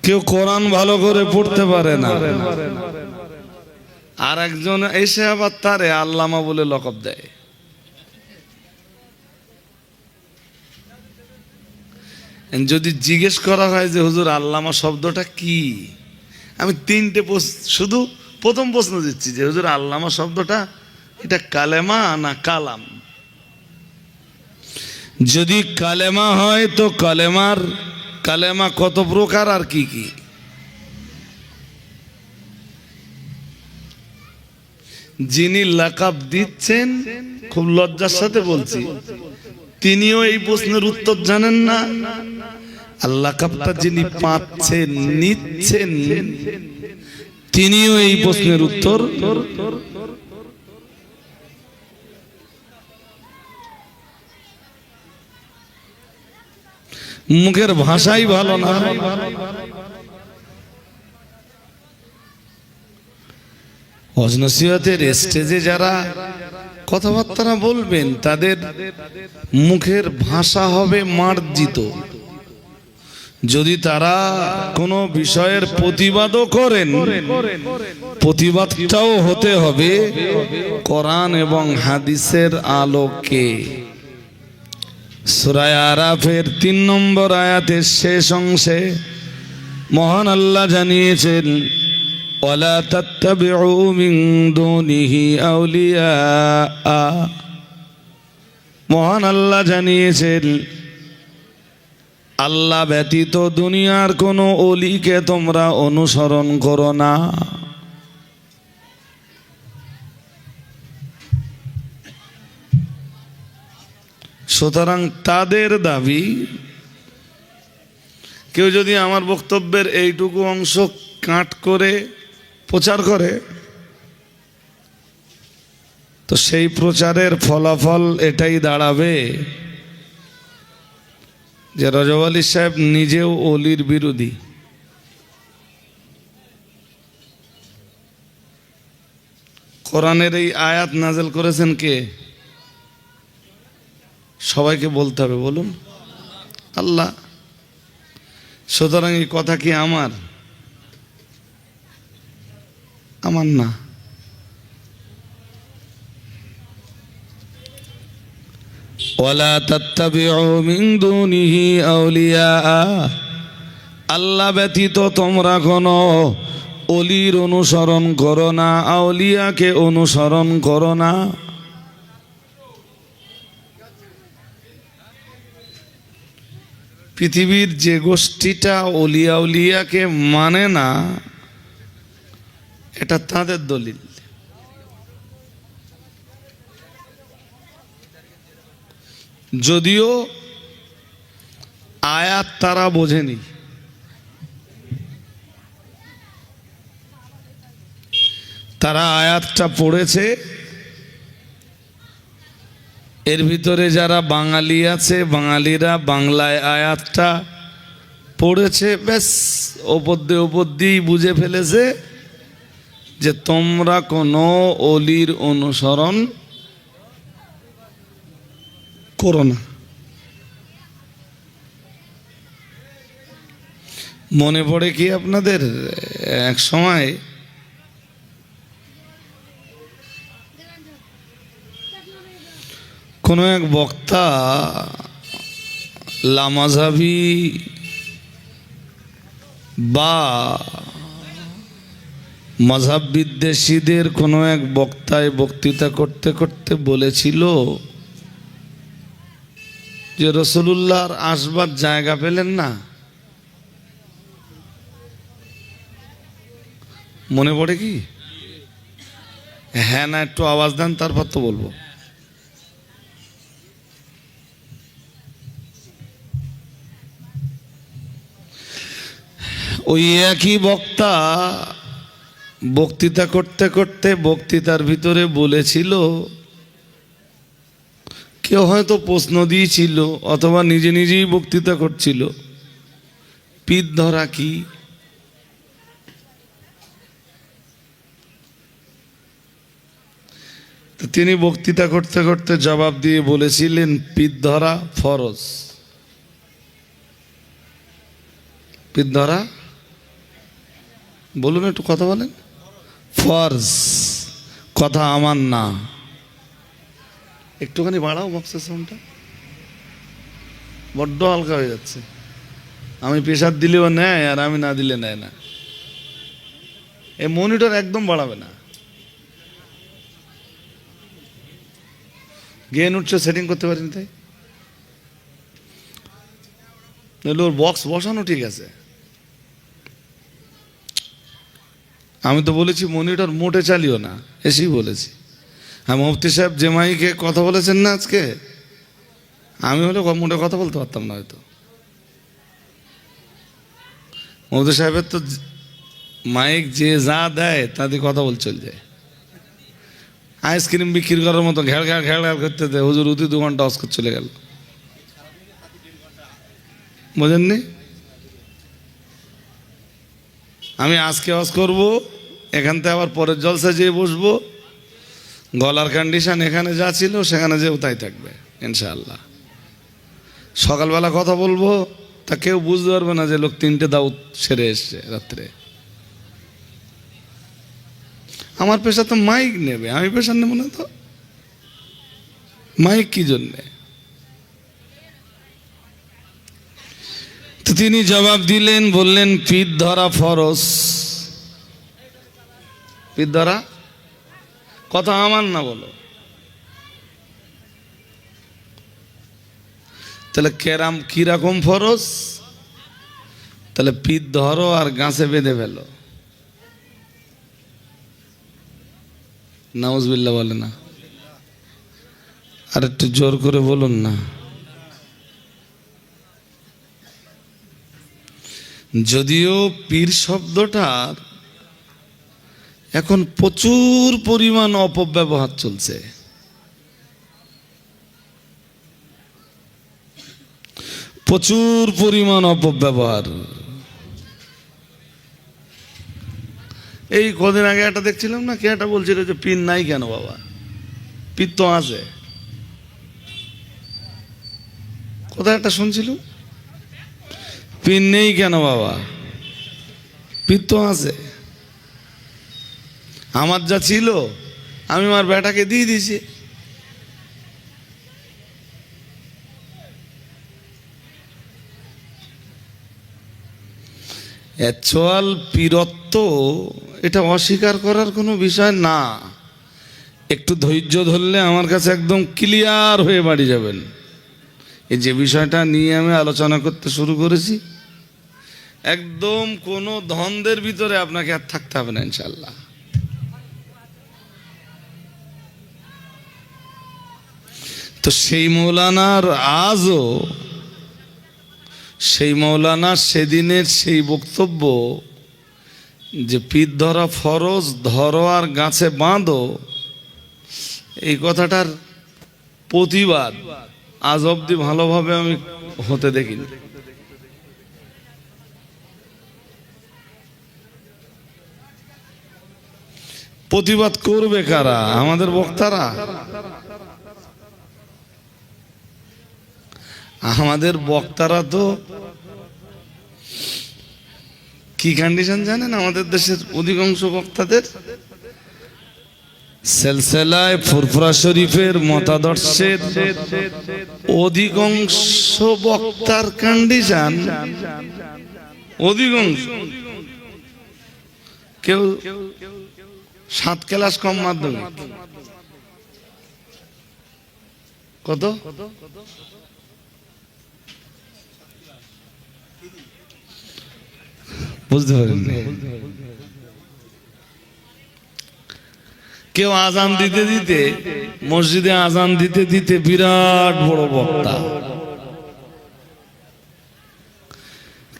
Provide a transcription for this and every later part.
কেউ কোরআন ভালো করে পড়তে পারে না, আর একজন এসে আবার তারে আল্লামা বলে লকব দেয়। যদি জিজ্ঞেস করা হয় যে হুজুর আল্লামা শব্দটা কি, আমি তিনটে শুধু প্রথম প্রশ্ন দিচ্ছি যে হুজুর আল্লামা শব্দটা এটা কালেমা না কালাম? যদি কালেমা হয় তো কালেমা কত প্রকার আর কি কি? যিনি লাকাব দিচ্ছেন, খুব লজ্জার সাথে বলছি, তিনিও এই প্রশ্নের উত্তর জানেন না। আর লাকাবটা যিনি পাচ্ছেন, নিচ্ছেন, তিনিও এই প্রশ্নের উত্তর মুখের ভাষাই ভালো না। ওয়াজ নসিহতের স্টেজে যারা কথাবার্তা বলবেন তাদের মুখের ভাষা হবে মার্জিত। যদি তারা কোনো বিষয়ের প্রতিবাদও করেন, প্রতিবাদটাও হতে হবে কোরআন এবং হাদিসের আলোকে। সূরা আরাফের ৩ নম্বর আয়াতের শেষ অংশে মহান আল্লাহ জানিয়েছেন, ওয়ালা তাত্তাবিউ মিন দুনিহি আউলিয়া। মহান আল্লাহ জানিয়েছেন, আল্লাহ ব্যতীত দুনিয়ার কোনো ওলিকে তোমরা অনুসরণ করো না। সুতরাং তাদের দাবি, কেউ যদি আমার বক্তব্যের এইটুকু অংশ কাট করে প্রচার করে, তো সেই প্রচারের ফলাফল এটাই দাঁড়াবে যে রজব আলী সাহেব নিজেও অলির বিরোধী। কোরআনের এই আয়াত নাজেল করেছেন কে? সবাইকে বলতে হবে, বলুন আল্লাহ। সুতরাং এই কথা কি আমার না? ওয়ালা তাত্তাবিউ মিন দুনিহি আউলিয়া। আল্লাহ ব্যতীত তোমরা কোনো অলির অনুসরণ করো না, আউলিয়াকে অনুসরণ করো না। পৃথিবীর যে গোষ্ঠীটা অলিয়া উলিয়াকে মানে না, এটা তাদের দলিল। যদিও আয়াত তারা বোঝেনি, তারা আয়াতটা পড়েছে, এর ভিতরে যারা বাঙালি আছে, বাঙালিরা বাংলায় আয়াতটা পড়েছে, ব্যাস ওপর দিয়েই বুঝে ফেলেছে যে তোমরা কোনো অলির অনুসরণ করো না। মনে পড়ে কি আপনাদের, এক সময় কোনো এক বক্তা লামাযহাবী বা মাযহাব বিদ্বেষীদের কোনো এক বক্তায় বক্তৃতা করতে করতে বলেছিল যে রাসূলুল্লাহর আসবার জায়গা পেলেন না। মনে পড়ে কি? হ্যাঁ না একটু আওয়াজ দেন, তারপর তো বলবো। ওই একই বক্তা বক্তৃতা করতে করতে বক্তৃতার ভিতরে বলেছিল, কেউ হয়তো প্রশ্ন দিয়েছিল অথবা নিজে নিজেই বক্তৃতা করছিল, পিঠ ধরা কি? তো তিনি বক্তৃতা করতে করতে জবাব দিয়ে বলেছিলেন, পিঠ ধরা ফরজ। পিঠ ধরা বলুন, একটু কথা বলেন। ফরজ, কথা আমার না। একটুখানি বাড়াও বক্সের সাউন্ডটা, বড্ড হালকা হয়ে যাচ্ছে। আমি প্রেশার দিলেও নেয়, আর আমি না দিলে নেয় না। এই মনিটর একদম বাড়াবে না। গেন উঠছে, সেটিং করতে পারিনি তাই। ওর বক্স বসানো ঠিক আছে। আমি তো বলেছি মনিটর মোটে চালিও না, এসেই বলেছি। হ্যাঁ, মুফতি সাহেব যে মাইকে কথা বলেছেন না আজকে, আমি হলে মোটে কথা বলতে পারতাম না হয়তো। মুফতি সাহেবের তো মাইক যে যা দেয় তা দিয়ে কথা বল চল যায়। আইসক্রিম বিক্রি করার মতো ঘ্যাড় ঘ্যাড় ঘ্যাড় ঘ্যাড় করতে দেয়। হুজুর উদি 2 ঘন্টা অস করে চলে গেল, বোঝেননি? আমি আজকে অস করব, এখান থেকে আবার পরের জলসা যেয়ে বসবো। গলার কন্ডিশন এখানে যা ছিল সেখানে যেও তাই থাকবে ইনশাআল্লাহ। সকালবেলা কথা বলবো, তা কেউ বুঝতে পারবে না যে লোক 3টে দাউদ সেরে এসছে রাত্রে। আমার পেশা তো মাইক নেবে, আমি পেশা নেব না। তো মাইক কি জন্যে? তো তিনি জবাব দিলেন, বললেন পিঠ ধরা ফরজ। পিঠ ধরা কথা আমার না, বলো। তাহলে কিরকম ফরজ? তাহলে পিঠ ধরো আর গাছে বেঁধে ফেলো। নাউজুবিল্লাহ বলে না, আর একটু জোর করে বলুন না। যদিও পীর শব্দটার এখন প্রচুর পরিমাণ অপব্যবহার চলছে। প্রচুর পরিমাণ অপব্যবহার। এই কদিন আগে একটা দেখছিলাম না, কে একটা বলছিল যে পীর নাই কেন বাবা? পীর তো আছে। কোথায় একটা শুনছিল, পীর নেই কেন বাবা? পীর তো আছে। আমার যা ছিল আমি আমার বেটাকে দিয়ে দিয়েছি। অ্যাকচুয়াল পীরত্ব এটা অস্বীকার করার কোনো বিষয় না। একটু ধৈর্য ধরলে আমার কাছে একদম ক্লিয়ার হয়ে বাড়ি যাবেন। এই যে বিষয়টা নিয়ে আমি আলোচনা করতে শুরু করেছি, একদম কোনো দ্বন্দ্বের ভিতরে আপনাকে আর থাকতে হবে না ইনশাল্লাহ। তো সেই মৌলানার আজও, সেই মৌলানার সেদিনের সেই বক্তব্য যে পিঠ ধরা ফরজ, ধরো আর গাছে বাঁধো, এই কথাটার প্রতিবাদ আজ অব্দি ভালোভাবে আমি হতে দেখিনি। প্রতিবাদ করবে কারা? আমাদের বক্তারা। আমাদের বক্তারা তো কি কন্ডিশন জানেন? আমাদের দেশের অধিকাংশ বক্তাদের সিলসিলায়ে ফুরফুরা শরীফের মতাদর্শের অধিকাংশ বক্তার কন্ডিশন, অধিকাংশ কেউ 7 ক্লাস কম মাধ্যমিক। কত? বুঝতে পারেন? কেউ আজান দিতে দিতে, মসজিদে আজান দিতে দিতে বিরাট বড় বক্তা।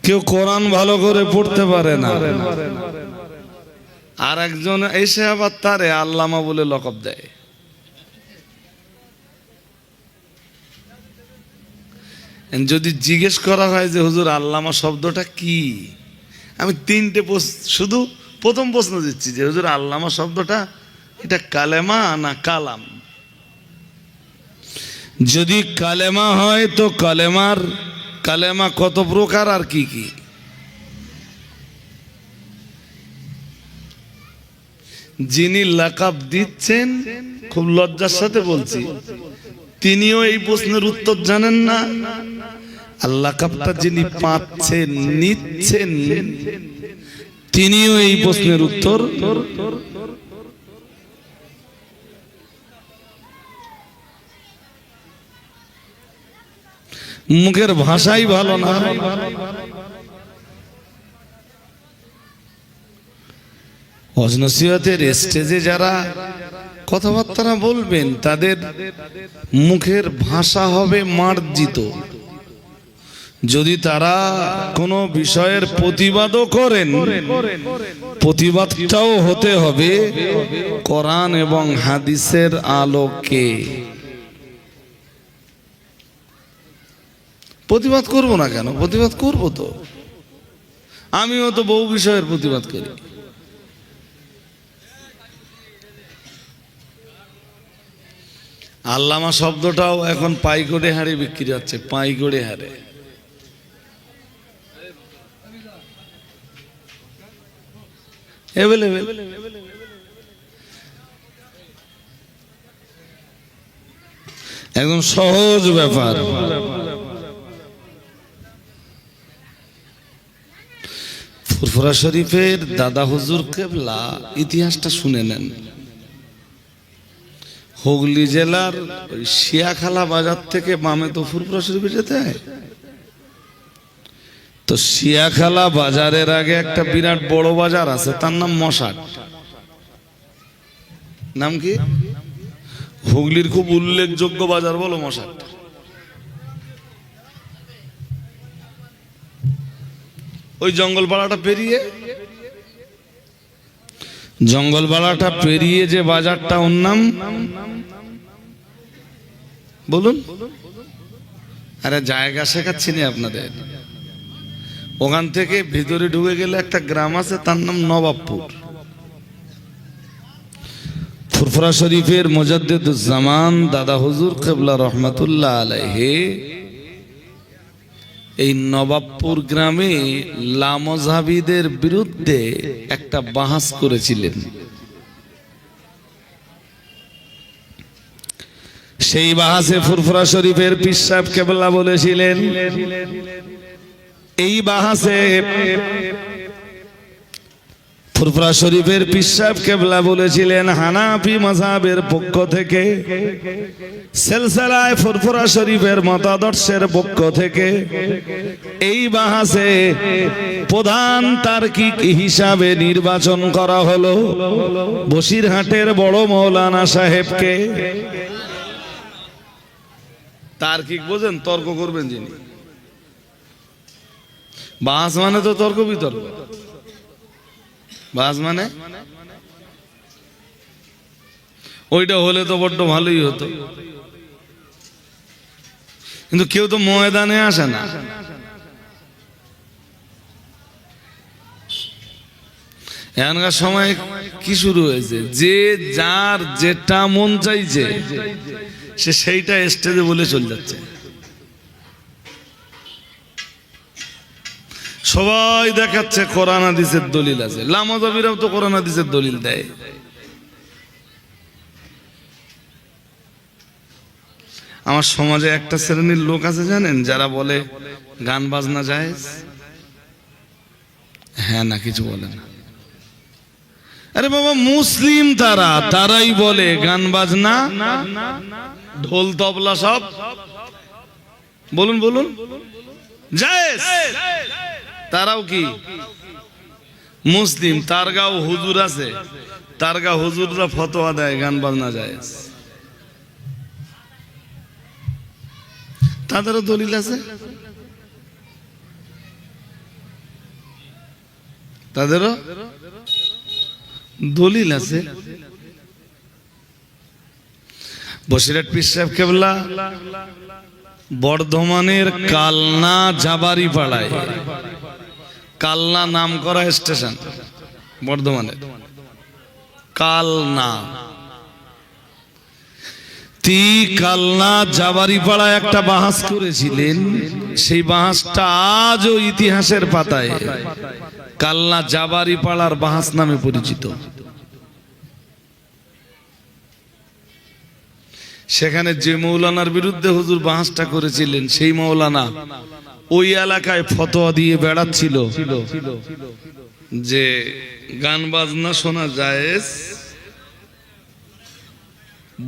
কেউ কোরআন ভালো করে পড়তে পারে না, আর একজন এসে আবার তারে আল্লামা বলে লকব দেয়। যদি জিজ্ঞেস করা হয় যে হুজুর আল্লামা শব্দটা কি, আমি 3টে শুধু প্রথম প্রশ্ন দিচ্ছি যে হুজুর আল্লামা শব্দটা এটা কালেমা না কালাম? যদি কালেমা হয় তো কালেমা কত প্রকার আর কি কি? যিনি লাকাব দিচ্ছেন, খুব লজ্জার সাথে বলছি, তিনিও এই প্রশ্নের উত্তর জানেন না। আর লাকাবটা যিনি পাচ্ছেন, নিচ্ছেন, তিনিও এই প্রশ্নের উত্তর মুখের ভাষাই ভালো না। ওয়াজ নসিহতের স্টেজে যারা কথাবার্তা বলবেন, তাদের মুখের ভাষা হবে মার্জিত। যদি তারা কোনো বিষয়ের প্রতিবাদও করেন, প্রতিবাদটাও হতে হবে কোরআন এবং হাদিসের আলোকে। প্রতিবাদ করব না কেন? প্রতিবাদ করব তো, আমিও তো বহু বিষয়ের প্রতিবাদ করি। আল্লামা শব্দটাও এখন পাইকড়ে হারে বিক্রি হচ্ছে, পাইকড়ে হারে। একদম সহজ ব্যাপার। ফুরফুরা শরীফের দাদা হুজুর কেবলা ইতিহাসটা শুনে নেন। হুগলি জেলার শিয়াখালা বাজার থেকে বামে তো ফুরফুরা শরীফে যেতে হয়, তো শিয়াখালা বাজারের আগে একটা বিরাট বড় বাজার আছে, তার নাম মশাট। নাম কি? হুগলির খুব উল্লেখযোগ্য বাজার বলো মশাট। ওই জঙ্গলপাড়াটা পেরিয়ে যে বাজারটা, ওর নাম বলুন। আরে জায়গা শেখাচ্ছি না আপনাদের। ওখান থেকে ভিতরে ঢুকে গেলে একটা গ্রাম আছে, তার নাম নবাবপুর। ফুরফুরা শরীফের মুজাদ্দিদুজ্জামান দাদা হুজুর কিবলা রহমাতুল্লাহ আলাইহি এই নবাবপুর গ্রামে লামজাবিদের বিরুদ্ধে একটা বাহাস করেছিলেন। সেই বাহাসে ফুরফুরা শরীফের পীর সাহেব কেবলা বলেছিলেন, এই বাহাসে ফুরফুরা শরীফের পীর সাহেব কেবলা বলেছিলেন, হানাফি মাযহাবের পক্ষ থেকে, সিলসিলায়ে ফুরফুরা শরীফের মতাদর্শের পক্ষ থেকে এই বাহাসে প্রধান তার্কিক হিসাবে নির্বাচন করা হলো বসিরহাটের বড় মৌলানা সাহেবকে। তার্কিক বোঝেন? তর্ক করবেন যিনি। বাহাস মানে তো তর্ক বিতর্ক। বাস মানে ওইটা হলে তো বড্ড ভালোই হতো, কিন্তু কেউ তো ময়দানে আসে না। এখনকার সময় কি শুরু হয়েছে, যে যার যেটা মন চাইছে সে সেইটা স্টেজে বলে চলে যাচ্ছে। সবাই দেখাচ্ছে কোরআন হাদিসের দলিল আছে, লামাজাবিরাও তো কোরআন হাদিসের দলিল দেয়। আমার সমাজে একটা শ্রেণীর লোক আছে জানেন, যারা বলে গান বাজনা জায়েজ। হ্যাঁ না, কিছু বলে না। আরে বাবা, মুসলিম তারাই বলে গান বাজনা, ঢোল তবলা সব বলুন জায়েজ। তারাও কি মুসলিম? তার গাও হুজুর আছে, তার গা হুজুররা ফতোয়া দেয় গান বাজনা জায়েজ। তাদেরও দলিল আছে, তাদেরও দলিল আছে। বসিরহাট পীর সাহেব কেবলা বর্ধমানের কালনা জাবারি পাড়ায়, কালনা নাম করা স্টেশন বর্ধমানে, কালনা কালনা জাবারি পাড়ায় একটা বাহাস করেছিলেন। সেই বাহাসটা আজও ইতিহাসের পাতায় কালনা জাবারি পাড়ার বাহাস নামে পরিচিত। সেখানে যে মৌলানার বিরুদ্ধে হুজুর বাহাসটা করেছিলেন সেই মৌলানা ওই এলাকায় ফতোয়া দিয়ে বেড়াচ্ছিল যে গান বাজনা শোনা জায়েজ,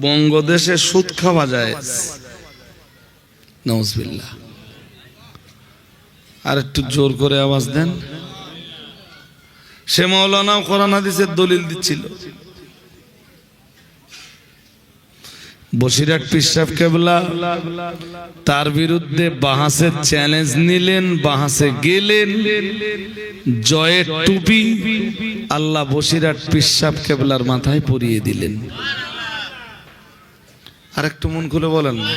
বঙ্গদেশে সুদ খাওয়া জায়েজ। নাউজুবিল্লাহ। আর একটু জোর করে আওয়াজ দেন। সে মৌলানাও কোরআন হাদিসের দলিল দিচ্ছিল। বসিরহাট পীর সাহেব কেবলা তার বিরুদ্ধে বাহাসের চ্যালেঞ্জ নিলেন, বাহাসে গেলেন, জয়ের টুপি আল্লাহ বসিরহাট পীর সাহেব কেবলার মাথায় পরিয়ে দিলেন। আর একটু মন খুলে বলেন না।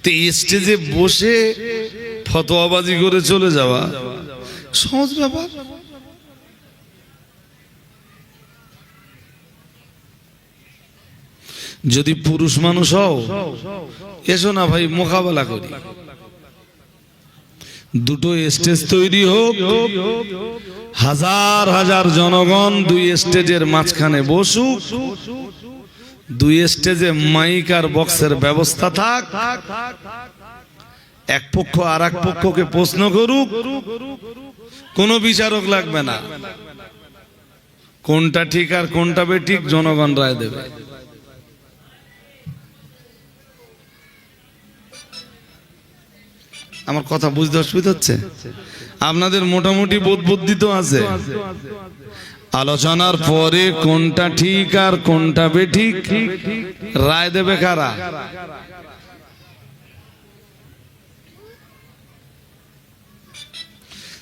তো স্টেজে বসে ফতোয়াবাজি করে চলে যাওয়া সহজ ব্যাপার। যদি পুরুষ মানুষ হও, এসো না ভাই মোকাবেলা করি। দুটো স্টেজ তৈরি হোক, হাজার হাজার জনগণ দুই স্টেজের মাঝখানে বসুক, দুই স্টেজে মাইক আর বক্সের ব্যবস্থা থাক, এক পক্ষ আর এক পক্ষকে প্রশ্ন করুক, কোনো বিচারক লাগবে না। কোনটা ঠিক আর কোনটা বেঠিক জনগণ রায় দেবে। আমার কথা বুঝতে অসুবিধা হচ্ছে? আপনাদের মোটামুটি বোধ বুদ্ধি তো আছে। আলোচনার পরে কোনটা ঠিক আর কোনটা বেঠিক রায় দেবে কারা?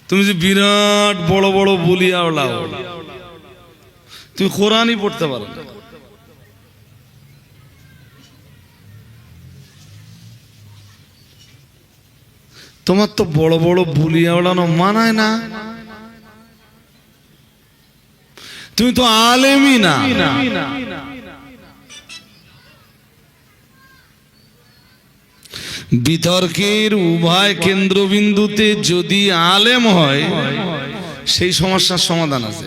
তুমি যে বিরাট বড় বড় বলিয়া ওলাও, তুমি কোরআনই পড়তে পারো না। তোমার তো বড় বড় বুলিয়া ওড়ানো মানায় না। তুমি তো আলেমই না। বিতর্কের উভয় কেন্দ্রবিন্দুতে যদি আলেম হয়, সেই সমস্যার সমাধান আছে।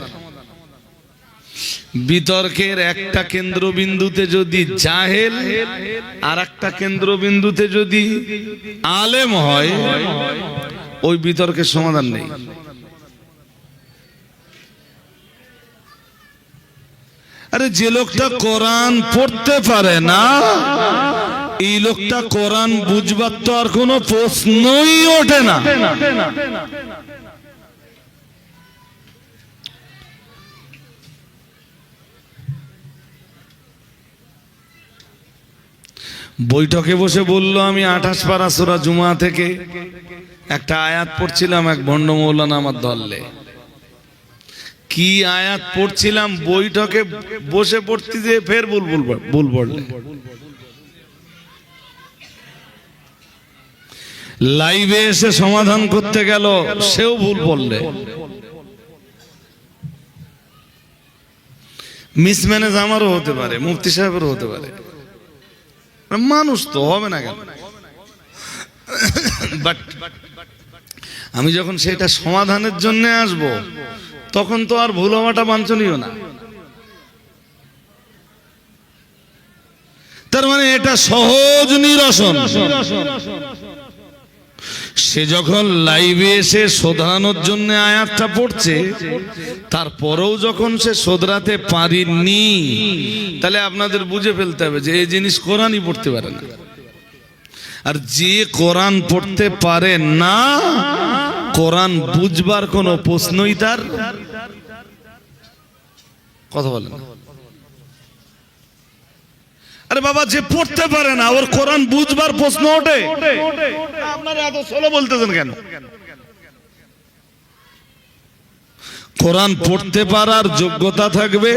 বিতর্কের একটা কেন্দ্রবিন্দুতে যদি জাহেল, আর একটা কেন্দ্রবিন্দুতে যদি আলেম হয়, ওই বিতর্কের সমাধান নেই। আরে যে লোকটা কোরআন পড়তে পারে না, এই লোকটা কোরআন বুঝবার তো আর কোনো প্রশ্নই ওঠে না। বৈঠকে বসে বলল, আমি 28 পারা সূরা জুমা থেকে একটা আয়াত পড়ছিলাম, এক ভণ্ড মৌলানা আমার ধরলে। কি আয়াত পড়ছিলাম বৈঠকে বসে পড়তে যে ফের ভুল পড়লে। লাইভে এসে সমাধান করতে গেল, সেও ভুল বললে। মিসম্যানেজ আমারও হতে পারে, মুফতি সাহেবেরও হতে পারে, মানুষ তো হবে না কেন? বাট আমি যখন সেটা সমাধানের জন্য আসব, তখন তো আর ভুল হওয়াটা বাঞ্ছনীয় না। তার মানে এটা সহজ নিরসন। সে যখন লাইভে এসে শোধরানোর জন্য আয়াতটা পড়ছে, তারপরেও যখন সে শোধরাতে পারেনি, তাহলে আপনাদের বুঝে ফেলতে হবে যে এই জিনিস কোরআনই পড়তে পারে না। আর যে কোরআন পড়তে পারে না, কোরআন বুঝবার কোনো প্রশ্নই তার। কথা বলেন। আরে বাবা, যে পড়তে পারে না ওর কোরআন বুঝবার প্রশ্ন ওঠে? আপনারা এত স্লো বলতেছেন কেন? কোরআন পড়তে পারার যোগ্যতা থাকবে,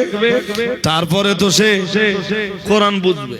তারপরে তো সে কোরআন বুঝবে।